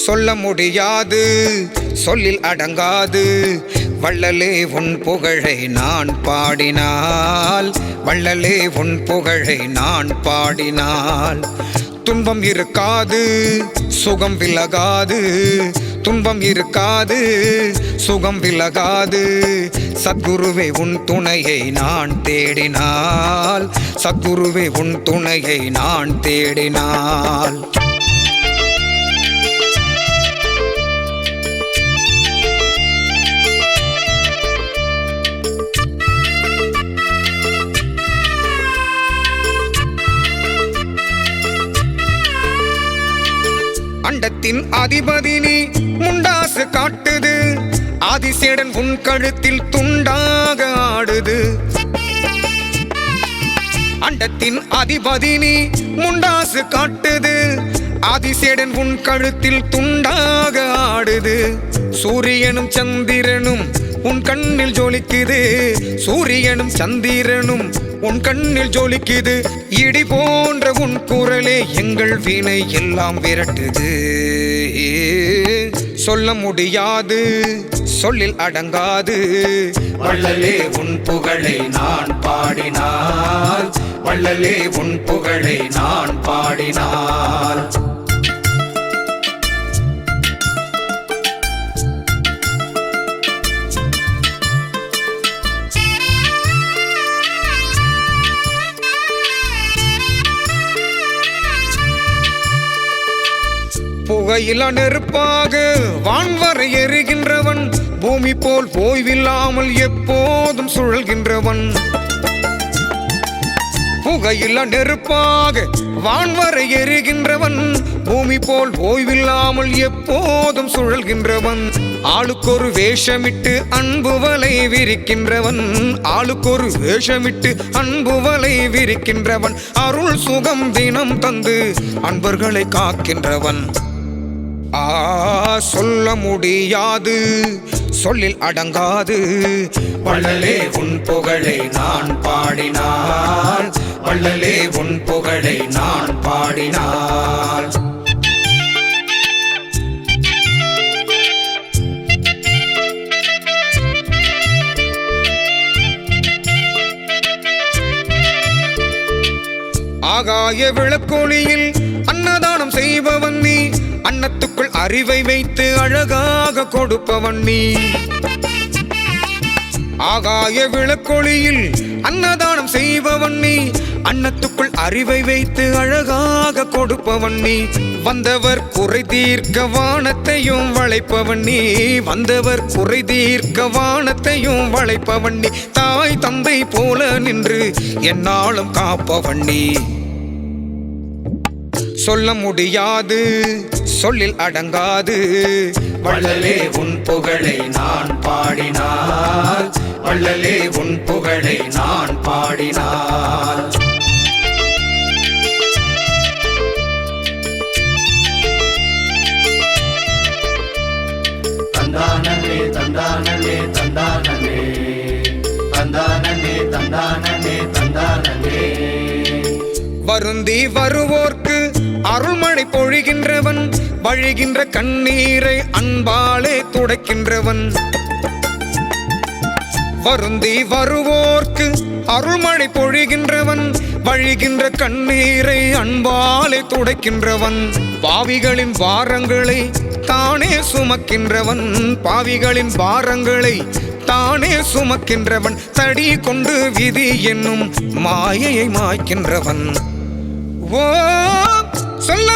சொல்ல முடியாது சொல்லில் அடங்காது வள்ளலே உன் புகழை நான் பாடினால், வள்ளலே உன் புகழை நான் பாடினால் துன்பம் இருக்காது சுகம் விலகாது, துன்பம் இருக்காது சுகம் விலகாது. சத்குருவே உன் துணையை நான் தேடினால், சத்குருவே உன் துணையை நான் தேடினால் அண்டத்தின் அதிபதி நீ முண்டாசு காட்டுது, ஆதிசேடன் உன் கழுத்தில் துண்டாக ஆடுது. அண்டத்தின் அதிபதி நீ முண்டாசு காட்டுது, ஆதிசேடன் உன் கழுத்தில் துண்டாக ஆடுது. சூரியனும் சந்திரனும் உன் கண்ணில் ஜொலிக்குது, சூரியனும் சந்திரனும் உன் கண்ணில் ஜொலிக்குது. இடி போன்ற உன் குரலே எங்கள் வினை எல்லாம் விரட்டுது. சொல்ல முடியாது சொல்லில் அடங்காது வள்ளலே உன் புகழை நான் பாடினால், வள்ளலே உன் புகழை நான் பாடினால் புகையில நெருப்பாக வான்வரை எரிகின்றவன், பூமி போல் ஓய்வில்லாமல் எப்போதும் சுழல்கின்றவன். புகையில நெருப்பாக வான்வரை எரிகின்றவன், பூமி போல் ஓய்வில்லாமல் எப்போதும் சுழல்கின்றவன். ஆளுக்கொரு வேஷமிட்டு அன்பு வலை விரிக்கின்றவன், ஆளுக்கொரு வேஷமிட்டு அன்பு வலை விரிக்கின்றவன். அருள் சுகம் தினம் தந்து அன்பர்களை காக்கின்றவன். சொல்ல முடியாது சொல்லில் அடங்காது வள்ளலே உன் புகழை நான் பாடினால், வள்ளலே உன் புகழை நான் பாடினால் ஆகாய விளக்கொளியில் அன்னதானம் செய்பவன் நீ, அன்னத்துக்குள் அறிவை வைத்து அழகாக கொடுப்பவன் நீ. ஆகாய விளக்கொளியில் அன்னதானம் செய்பவன் நீ, அன்னத்துக்குள் அறிவை வைத்து அழகாக கொடுப்பவன் நீ. வந்தவர் குறை தீர்க்க வானத்தையும் வளைப்பவன் நீ, வந்தவர் குறை தீர்க்க வானத்தையும் வளைப்பவன் நீ. தாய் தந்தை போல நின்று என்னாலும் காப்பவன் நீ. சொல்ல முடியாது சொல்லில் அடங்காது வள்ளலே உன் புகழை நான் பாடினால், வள்ளலே உன் புகழை நான் பாடினால் தந்தானே தந்தானே தந்தானே தந்தானே தந்தானே தந்தானே. வருந்தி வருவோர்க்கு அருள்மழை பொழிகின்றவன், வழிகின்ற கண்ணீரை அன்பாலே துடைக்கின்றவன். வருந்தி வருவோர்க்கு அருள்மழை பொழிகின்றவன், வழிகின்ற கண்ணீரை அன்பாலே துடைக்கின்றவன். பாவிகளின் பாரங்களை தானே சுமக்கின்றவன், பாவிகளின் பாரங்களை தானே சுமக்கின்றவன். தடி கொண்டு விதி என்னும் மாயையை மாய்க்கின்றவன். ஓ சொல்ல